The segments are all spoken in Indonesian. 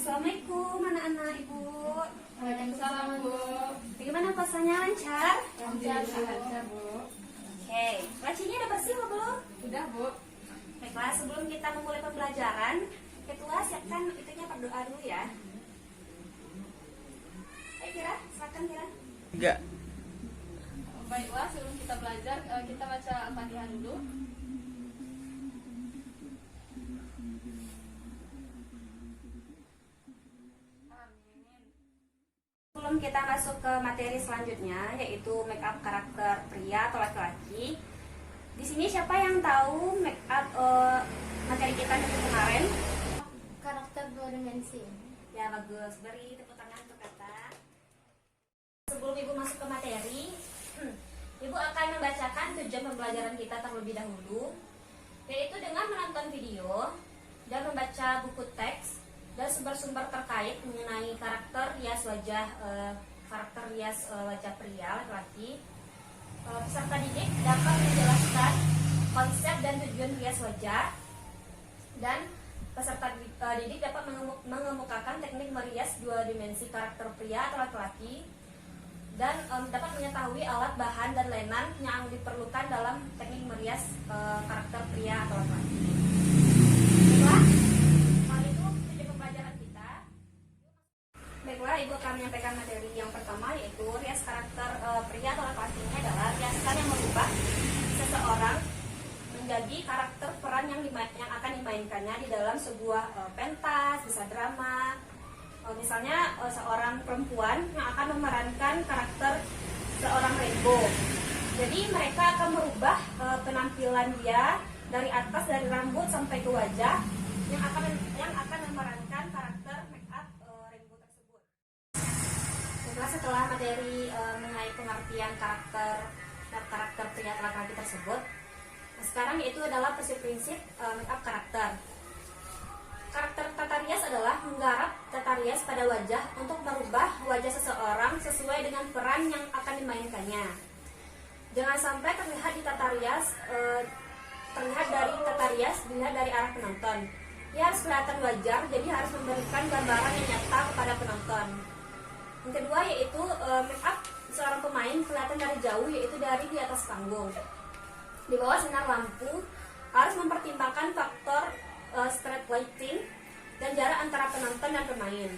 Assalamualaikum anak-anak ibu. Waalaikumsalam Bu. Bagaimana puasanya, lancar? Lancar Bu. Oke, lacinya udah bersih belum? Udah Bu. Baiklah, sebelum kita memulai pembelajaran, Ketua siapkan itunya berdoa dulu ya. Ayo Kira, silakan Kira. Enggak. Baiklah, sebelum kita belajar, kita baca Al-Fatihah dulu. Sebelum kita masuk ke materi selanjutnya, yaitu make up karakter pria atau laki-laki. Di sini siapa yang tahu make up materi kita minggu kemarin? Karakter dua dimensi. Ya bagus, beri tepuk tangan untuk kata. Sebelum ibu masuk ke materi, ibu akan membacakan tujuan pembelajaran kita terlebih dahulu, yaitu dengan menonton video dan membaca buku teks dan sumber-sumber terkait mengenai karakter rias wajah wajah pria laki-laki. Peserta didik dapat menjelaskan konsep dan tujuan rias wajah, dan peserta didik dapat mengemukakan teknik merias dua dimensi karakter pria atau laki-laki, dan dapat mengetahui alat, bahan, dan layanan yang diperlukan dalam teknik merias karakter pria atau laki-laki. Baiklah, ibu akan menyampaikan materi yang pertama, yaitu rias karakter pria atau laki-lakinya adalah riasan yang merubah seseorang menjadi karakter peran yang akan dimainkannya di dalam sebuah pentas, bisa drama. Misalnya seorang perempuan yang akan memerankan karakter seorang rainbow. Jadi mereka akan merubah penampilan dia dari atas, dari rambut sampai ke wajah, yang akan memerankan karakter make up rainbow tersebut. Setelah materi mengenai pengertian karakter pria atau laki-laki tersebut, sekarang yaitu adalah prinsip make up karakter. Karakter tata rias adalah menggarap tata rias pada wajah untuk merubah wajah seseorang sesuai dengan peran yang akan dimainkannya. Jangan sampai terlihat dilihat dari arah penonton. Ia harus kelihatan wajar, jadi harus memberikan gambaran yang nyata kepada penonton. Yang kedua yaitu make up seorang pemain kelihatan dari jauh, yaitu dari di atas panggung. Di bawah sinar lampu harus mempertimbangkan faktor street lighting dan jarak antara penonton dan pemain.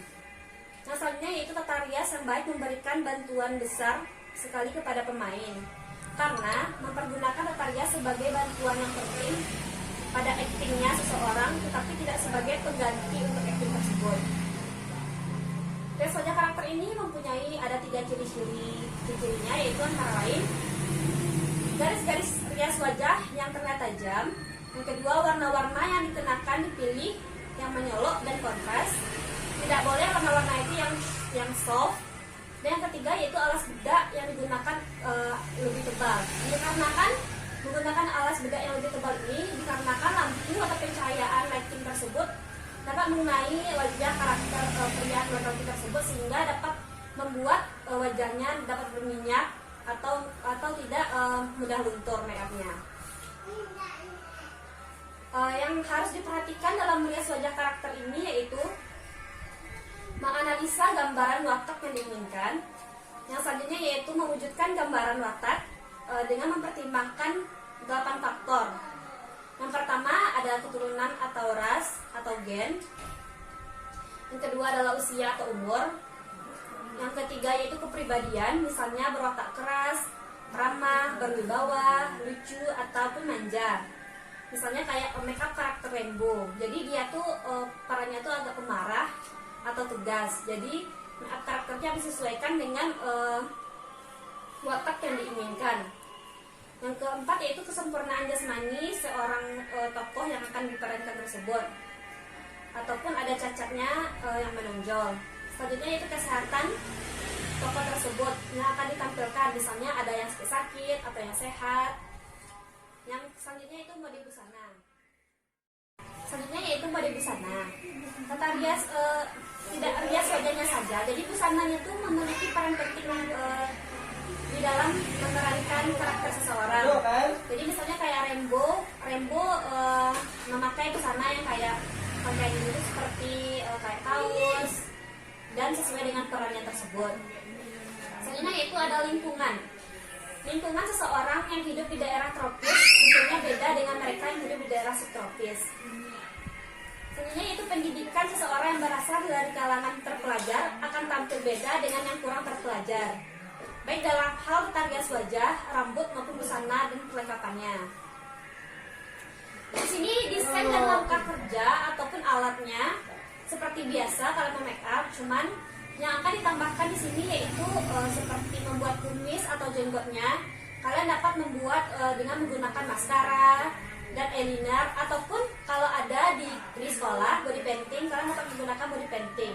Nah, selanjutnya yaitu tata rias yang baik memberikan bantuan besar sekali kepada pemain, karena mempergunakan tata rias sebagai bantuan yang penting pada aktingnya seseorang, tetapi tidak sebagai pengganti untuk akting tersebut. Rias wajah karakter ini mempunyai ada 3 ciri-cirinya, yaitu antara lain garis-garis rias wajah yang terlihat tajam. Yang kedua, warna-warna yang dikenakan dipilih yang menyolok dan kontras. Tidak boleh warna-warna itu yang soft. Dan yang ketiga yaitu alas bedak yang digunakan lebih tebal. Dikarenakan menggunakan alas bedak yang lebih tebal ini dikarenakan lampu atau pencahayaan lighting tersebut dapat mengenai wajah karakter pria atau laki-laki tersebut, sehingga dapat membuat wajahnya dapat berminyak atau tidak mudah luntur make up-nya. Yang harus diperhatikan dalam merias wajah karakter ini yaitu menganalisa gambaran watak yang diinginkan. Yang selanjutnya yaitu mewujudkan gambaran watak dengan mempertimbangkan 8 faktor. Yang pertama ada keturunan atau ras atau gen. Yang kedua adalah usia atau umur. Yang ketiga yaitu kepribadian, misalnya berwatak keras, ramah, berwibawa, lucu, ataupun manja. Misalnya kayak make up karakter rainbow. Jadi dia tuh perannya tuh agak pemarah atau tegas. Jadi make up karakternya disesuaikan dengan watak yang diinginkan. Yang keempat yaitu kesempurnaan jasmani seorang tokoh yang akan diperankan tersebut, ataupun ada cacatnya yang menonjol. Selanjutnya yaitu kesehatan tokoh tersebut yang akan ditampilkan, misalnya ada yang sakit atau yang sehat. Yang selanjutnya itu mode busana. Selanjutnya yaitu mode busana. Tata rias tidak rias wajahnya saja. Jadi busananya itu memiliki peran penting di dalam memerankan karakter seseorang. Jadi misalnya kayak rainbow memakai busana yang kayak pakaian ini tuh seperti kayak kaos dan sesuai dengan perannya tersebut. Selanjutnya yaitu ada lingkungan. Lingkungan seseorang yang hidup di daerah tropis tentunya beda dengan mereka yang hidup di daerah subtropis. Selanjutnya yaitu pendidikan seseorang yang berasal dari kalangan terpelajar akan tampil beda dengan yang kurang terpelajar, baik dalam hal tata rias wajah, rambut maupun busana dan kelengkapannya. Di sini desain dan langkah kerja ataupun alatnya seperti biasa kalau mau make up, cuman yang akan ditambahkan di sini yaitu seperti membuat kumis atau jenggotnya. Kalian dapat membuat dengan menggunakan maskara dan eyeliner, ataupun kalau ada di sekolah body painting, kalian dapat menggunakan body painting.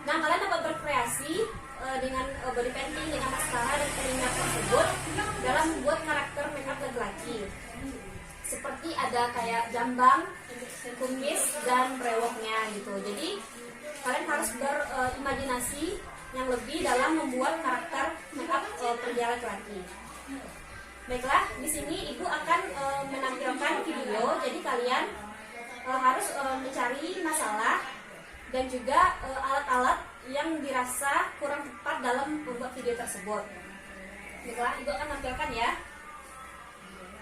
Nah, kalian dapat berkreasi dengan body painting dengan maskara dan eyeliner tersebut dalam membuat karakter make up laki-laki. Seperti ada kayak jambang, kumis, dan brewoknya gitu. Jadi kalian harus berimajinasi yang lebih dalam membuat karakter make up pria laki-laki. Baiklah, di sini ibu akan menampilkan video. Jadi kalian harus mencari masalah dan juga alat-alat yang dirasa kurang tepat dalam membuat video tersebut. Baiklah, ibu akan tampilkan ya.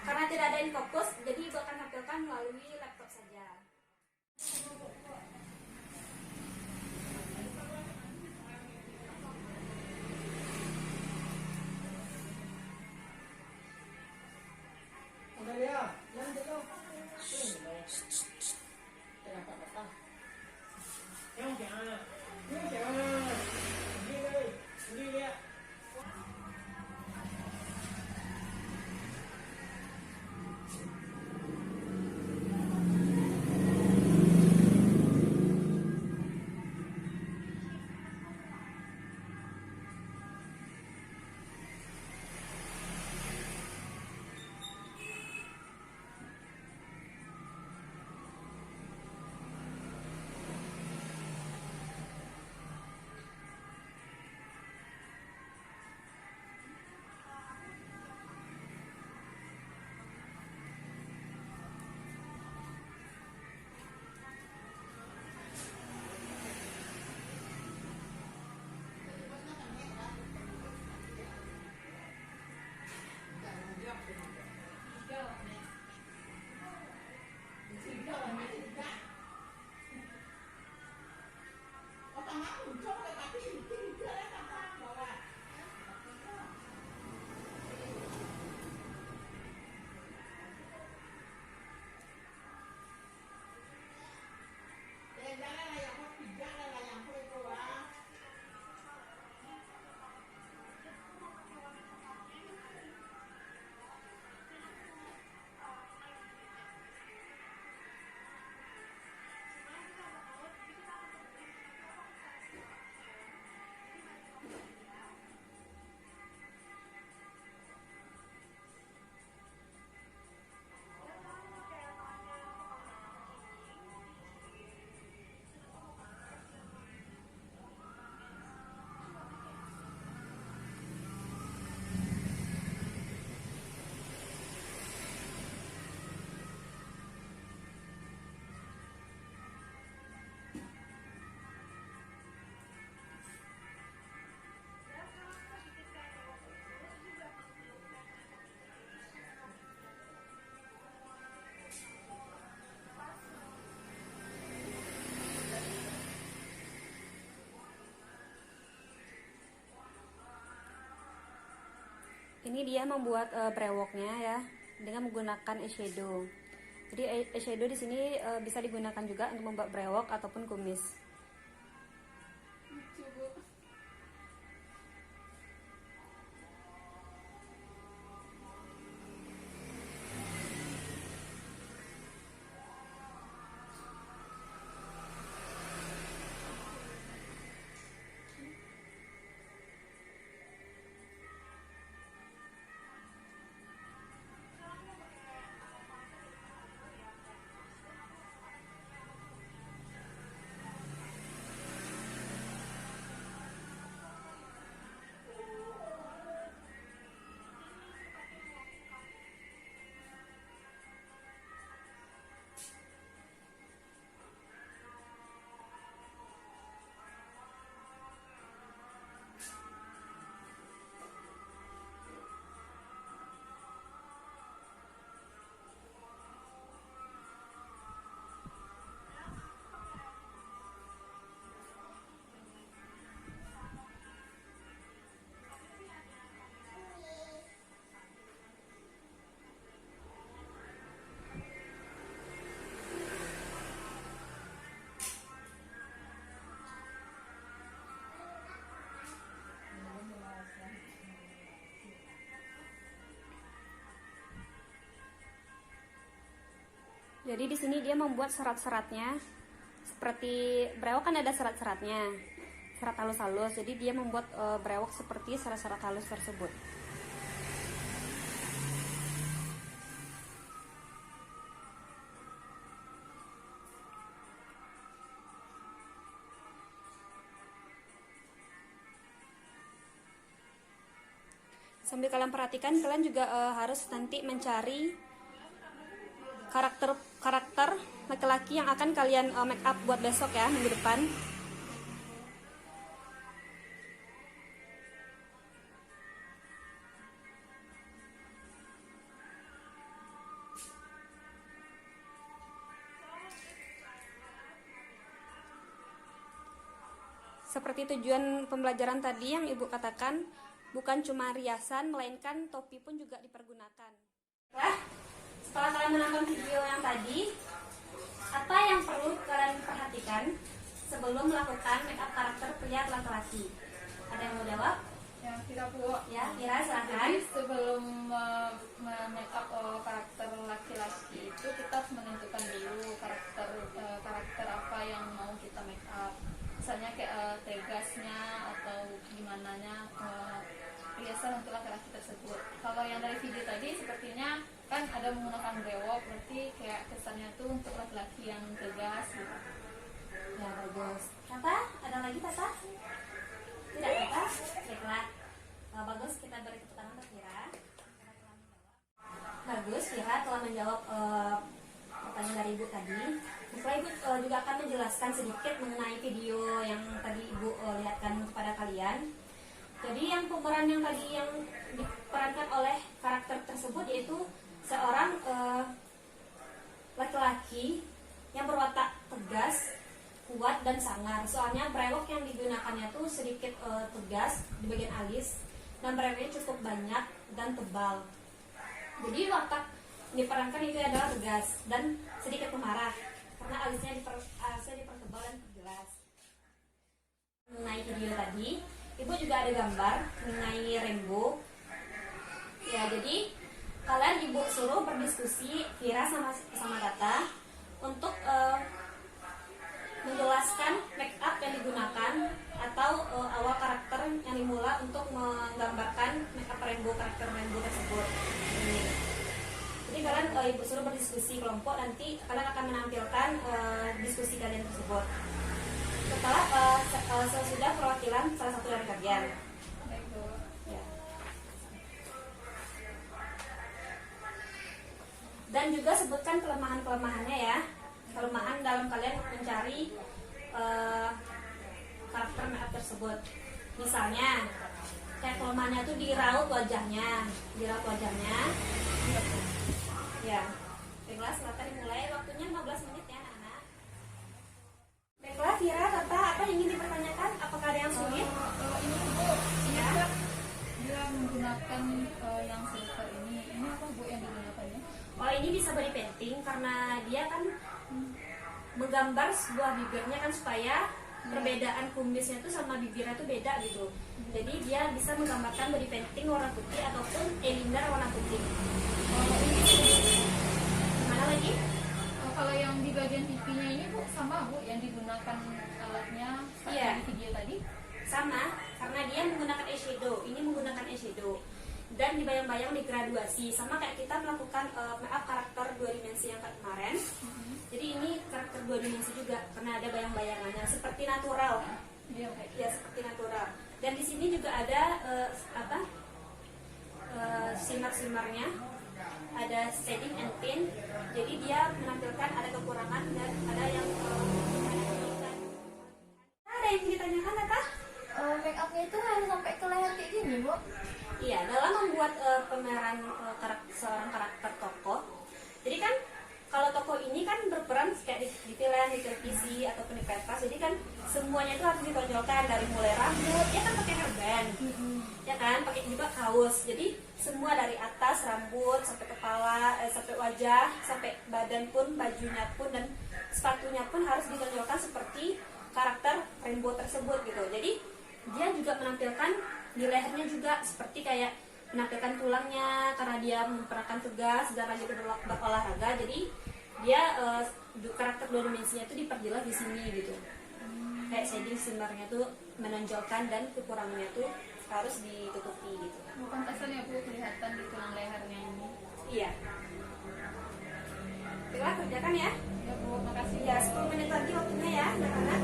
Karena tidak ada infocus, jadi ibu akan tampilkan melalui laptop saja. Ini dia membuat brewoknya ya dengan menggunakan eyeshadow. Jadi eyeshadow di sini bisa digunakan juga untuk membuat brewok ataupun kumis. Jadi di sini dia membuat serat-seratnya seperti brewok kan ada serat-seratnya, serat halus-halus. Jadi dia membuat brewok seperti serat-serat halus tersebut. Sambil kalian perhatikan, kalian juga harus nanti mencari karakter laki-laki yang akan kalian make up buat besok ya, minggu depan. Seperti tujuan pembelajaran tadi yang Ibu katakan, bukan cuma riasan, melainkan topi pun juga dipergunakan. Nah, setelah kalian menonton video yang tadi, apa yang perlu kalian perhatikan sebelum melakukan make up karakter pria laki-laki? Ada yang mau jawab? Ya, kita Bu. Ya, Kira silahkan. Jadi sebelum make up karakter laki-laki itu kita harus menentukan dulu karakter apa yang mau kita make up. Misalnya kayak tegasnya atau gimana nya hiasan untuk laki-laki tersebut. Kalau yang dari video tadi sepertinya kan ada menggunakan brewok, berarti kayak kesannya tuh untuk laki-laki yang tegas gitu. Ya, bagus. Tata, ada lagi Tata? Tidak Tata? Baiklah. Bagus, kita beri tepuk tangan untuk Kira. Bagus, Kira telah menjawab pertanyaan dari Ibu tadi. Setelah Ibu juga akan menjelaskan sedikit mengenai video yang tadi Ibu lihatkan kepada kalian. Jadi yang pemeran yang tadi yang diperankan oleh karakter tersebut yaitu seorang laki-laki yang berwatak tegas, kuat dan sangar. Soalnya brewok yang digunakannya tuh sedikit tegas di bagian alis dan brewoknya cukup banyak dan tebal. Jadi watak diperankan itu adalah tegas dan sedikit pemarah karena alisnya dipertebal dan jelas. Mengenai video tadi, Ibu juga ada gambar mengenai rainbow. Ya, jadi kalian Ibu suruh berdiskusi Kira sama Tata untuk menjelaskan make up yang digunakan atau awal karakter yang dimulai untuk menggambarkan make up rainbow, karakter rainbow tersebut. Ini. Jadi kalian Ibu suruh berdiskusi kelompok, nanti kalian akan menampilkan diskusi kalian tersebut. Setelah sesudah perwakilan salah satu dari kalian. Baik Bu. Ya. Dan juga sebutkan kelemahan-kelemahannya ya. Kelemahan dalam kalian mencari karakter make up tersebut. Misalnya kayak kelemahannya tuh di raut wajahnya. Ya. Baiklah, silakan dimulai. Waktunya 15 menit ya anak-anak. Baiklah, Kira, Tata, apa yang ingin dipertanyakan? Apakah ada yang sulit? Ini Bu, ini kan dia menggunakan yang silver ini apa Bu yang digunakannya? Oh, ini bisa body painting karena dia kan menggambar sebuah bibirnya kan supaya perbedaan kumisnya itu sama bibirnya itu beda gitu. Jadi dia bisa menggambarkan body painting warna putih ataupun eyeliner warna putih. Gimana lagi? Kalau yang di bagian pipinya ini Bu sama Bu yang digunakan alatnya Iya. di video tadi? Sama, karena dia menggunakan eyeshadow. Ini menggunakan eyeshadow. Dan dibayang-bayang digraduasi sama kayak kita melakukan make up karakter 2 dimensi yang kemarin. Jadi ini karakter 2 dimensi juga karena ada bayang-bayangannya seperti natural. Iya, oke. Ya, seperti natural. Dan di sini juga ada simar-simarnya, ada shading and tint. Jadi dia menampilkan ada kekurangan dan ada yang ada yang ditanyakan Tata? Make upnya itu harus sampai ke leher kayak gini, Bu? Iya, dalam membuat pemeran seorang karakter tokoh. Jadi kan kalau tokoh ini kan berperan kayak di film, di televisi ataupun di pentas. Jadi kan semuanya itu harus ditonjolkan dari mulai rambut, dia kan pakai hairband, ya kan, pakai juga kaos. Jadi semua dari atas rambut sampai kepala, sampai wajah, sampai badan pun, bajunya pun dan sepatunya pun harus ditonjolkan seperti karakter rainbow tersebut gitu. Jadi dia juga menampilkan di lehernya juga seperti kayak menampilkan tulangnya karena dia memperankan tegas dan rajin berolahraga. Jadi dia karakter dua dimensinya tuh diperjelas di sini gitu. Kayak shading sebenarnya tuh menonjolkan dan kekurangannya tuh harus ditutupi gitu. Pantasan ya Bu kelihatan di tulang lehernya ini. Iya. Baiklah, kerjakan ya. Ya Bu, makasih Ya, 10 menit lagi waktunya ya, anak-anak.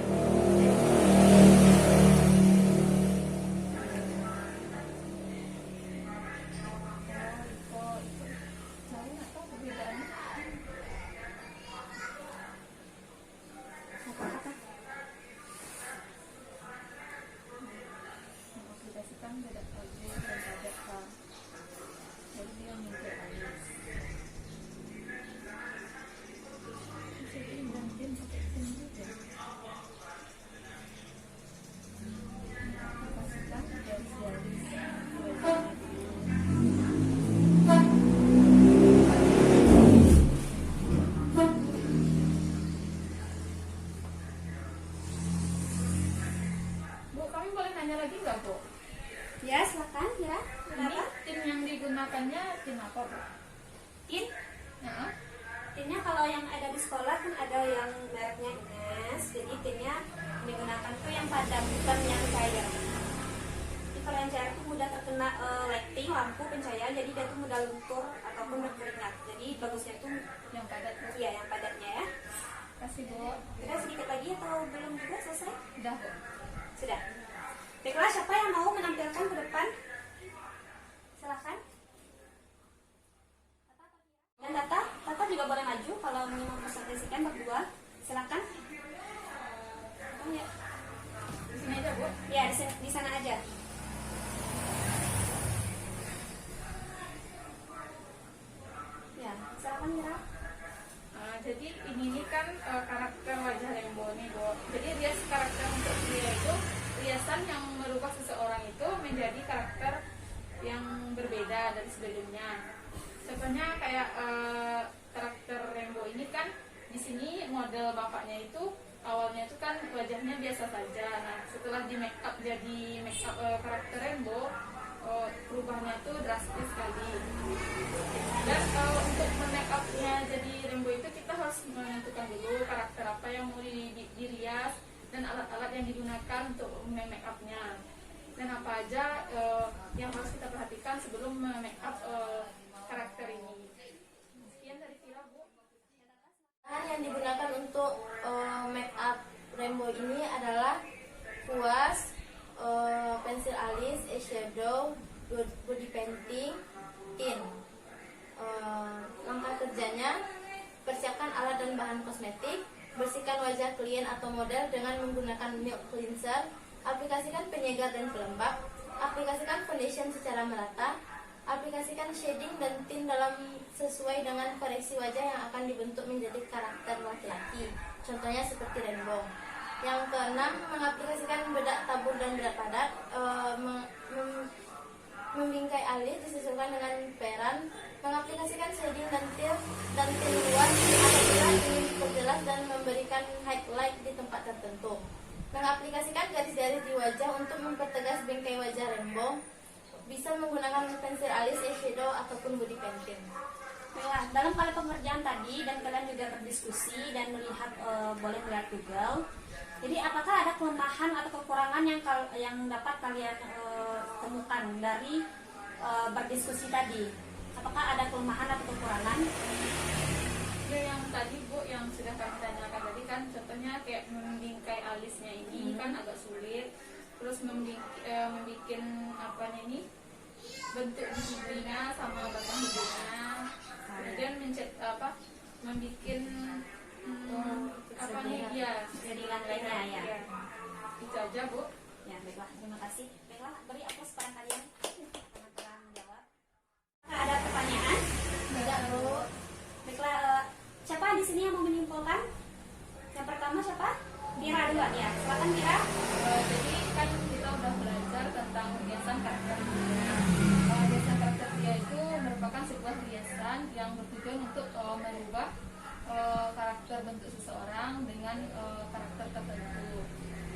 Oh, itu saya nggak tahu perbedaannya. Apa-apa? Mengaplikasikan beda wajah dan beda hal. Jadi dia mengikuti alis. Jadi gantian pakai pin juga. Mengaplikasikan garis-garis wajah. Bu, kami boleh nanya lagi nggak, Bu? Ya, silakan ya. Ini Kenapa? tim yang digunakannya tim apa, Bu? Tin? Ya. Tinnya kalau yang ada di sekolah kan ada yang mereknya Ines, jadi tinnya yang digunakan tuh yang padat, bukan yang cair. Jadi kalau yang cair tuh mudah terkena lighting, lampu, pencahayaan, jadi dia tuh mudah luntur ataupun berkeringat. Jadi bagusnya tuh Yang padat, Bu. ya yang padatnya ya. Kasih, Bu. Udah sedikit lagi atau belum juga selesai? Udah, Bu. Sudah. Baiklah, siapa yang mau menampilkan ke depan? Silakan. Dan Tata juga boleh maju kalau ingin mempresentasikan berdua. Silakan. Ya, Di sini aja, Bu. ya di sana aja. Ya, silakan Mira. Jadi ini kan karakter wajah Rembo nih, Bu. Jadi rias karakter untuk dia itu riasan yang merubah seseorang itu menjadi karakter yang berbeda dari sebelumnya. Contohnya kayak karakter Rembo ini kan di sini model bapaknya itu awalnya itu kan wajahnya biasa saja. Nah, setelah di make up jadi make up karakter Rembo, perubahannya itu drastis sekali. Dan untuk make upnya jadi Rembo itu kita harus menentukan dulu karakter apa yang mau dirias dan alat-alat yang digunakan untuk make upnya. Dan apa aja yang harus kita perhatikan sebelum make up karakter ini. Sekian dari Vira, Bu. Bahan yang digunakan untuk make up Rembo ini adalah kuas, pensil alis, eyeshadow, body painting, tint. Langkah kerjanya: persiapkan alat dan bahan kosmetik, bersihkan wajah klien atau model dengan menggunakan milk cleanser, aplikasikan penyegar dan pelembab, aplikasikan foundation secara merata, aplikasikan shading dan tint dalam sesuai dengan koreksi wajah yang akan dibentuk menjadi karakter laki-laki, contohnya seperti Rembo. Yang keenam, mengaplikasikan bedak tabur dan bedak padat, membingkai alis disesuaikan dengan peran, mengaplikasikan shading dan tint luas apabila ingin diperjelas dan memberikan highlight di tempat tertentu, mengaplikasikan garis-garis di wajah untuk mempertegas bingkai wajah Rembo, bisa menggunakan pensil alis, eyeshadow ataupun body painting. Baiklah, dalam kali pengerjaan tadi dan kalian juga berdiskusi dan melihat boleh melihat Google. Jadi apakah ada kelemahan atau kekurangan yang dapat kalian temukan dari berdiskusi tadi? Apakah ada kelemahan atau kekurangan? Ya, yang tadi, Bu, yang sudah kami tanyakan tadi kan contohnya kayak membingkai alisnya ini kan agak sulit. Terus membuat apanya ini bentuk giginya sama batang hidungnya. Kemudian membuat apa nih ya Jadi lainnya ya. Itu aja, Bu. Ya, baiklah, terima kasih. Baiklah, beri aplaus pada kalian karena telah menjawab. Ada pertanyaan? Tidak, Bu. Baiklah, siapa di sini yang mau menyimpulkan? Yang pertama siapa? Mira dulu ya. Silakan Mira. Jadi kan kita udah belajar tentang hiasan karakter dia. Hiasan karakter dia itu merupakan sebuah hiasan yang bertujuan untuk merubah karakter bentuk seseorang dengan karakter tertentu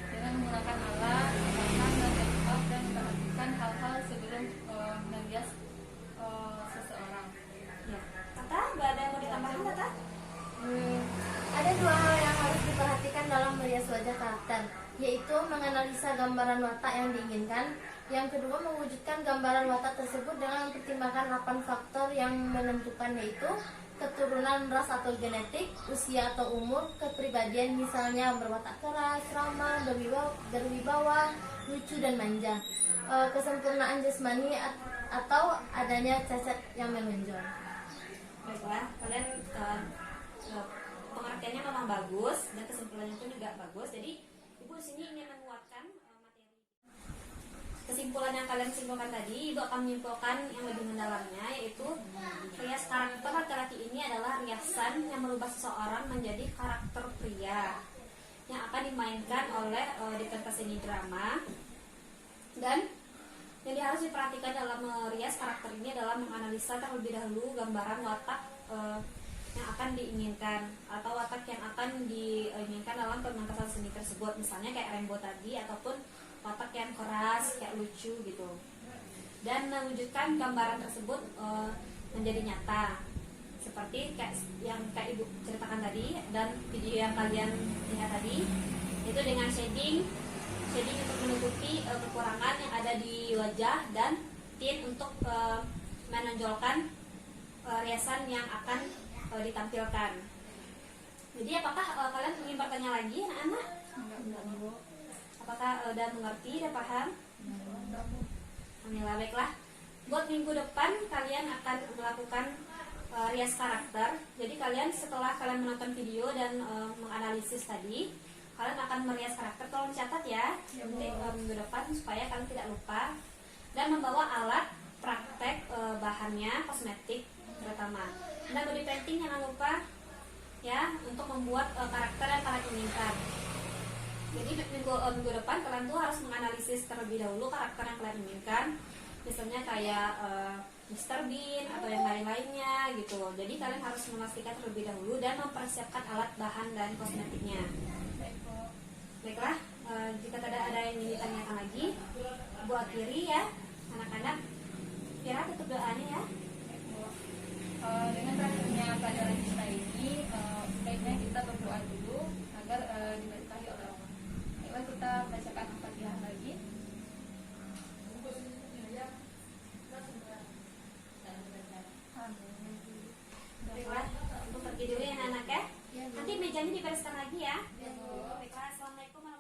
dengan menggunakan alat, bahan dan make-up dan memperhatikan hal-hal sebelum menghias seseorang. Ya. Tata, nggak ada yang mau ditambahkan, Tata? karakter, yaitu menganalisa gambaran watak yang diinginkan. Yang kedua, mewujudkan gambaran watak tersebut dengan mempertimbangkan 8 faktor yang menentukan, yaitu keturunan, ras atau genetik, usia atau umur, kepribadian misalnya berwatak keras, ramah, berwibawa, lucu dan manja, kesempurnaan jasmani atau adanya cacat yang menonjol. Baiklah, kalian pengertiannya memang bagus dan kesimpulannya pun juga bagus. Jadi ibu di sini ingin menguatkan materi. Kesimpulan yang kalian simpulkan tadi, ibu akan menyimpulkan yang lebih mendalamnya, yaitu rias karakter laki-laki ini adalah riasan yang merubah seseorang menjadi karakter pria yang akan dimainkan oleh di pentas seni drama. Dan yang harus diperhatikan dalam merias karakter ini adalah menganalisa terlebih dahulu gambaran watak yang akan diinginkan atau watak yang akan diinginkan dalam pementasan seni tersebut, misalnya kayak Rembo tadi, ataupun watak yang keras kayak lucu gitu, dan mewujudkan gambaran tersebut menjadi nyata seperti yang ibu ceritakan tadi dan video yang kalian lihat tadi, itu dengan shading untuk menutupi kekurangan yang ada di wajah, dan tint untuk menonjolkan riasan yang akan ditampilkan. Jadi apakah kalian ingin bertanya lagi anak-anak? Apakah udah mengerti, udah paham? Alhamdulillah, baiklah. Buat minggu depan kalian akan melakukan rias karakter. Jadi kalian setelah kalian menonton video dan menganalisis tadi, kalian akan merias karakter. Tolong catat ya, nanti minggu depan supaya kalian tidak lupa, dan membawa alat praktek bahannya, kosmetik terutama. Dan body painting jangan lupa ya untuk membuat karakter yang kalian inginkan. Jadi minggu depan kalian tuh harus menganalisis terlebih dahulu karakter yang kalian inginkan, misalnya kayak Mr. Bean atau yang lain-lainnya gitu. Jadi kalian harus memastikan terlebih dahulu dan mempersiapkan alat bahan dan kosmetiknya. Baiklah, jika tidak ada yang ingin ditanyakan lagi, ibu akhiri ya anak-anak. Kira tutup doanya ya. Dengan berakhirnya pelajaran kita ini, baiknya kita berdoa dulu agar diberkahi oleh Allah. Baiklah, kita bacakan Al-Fatihah lagi. Baiklah, untuk pergi dulu ya anak-anak ya. Nanti mejanya dibereskan lagi ya. Baiklah, assalamualaikum.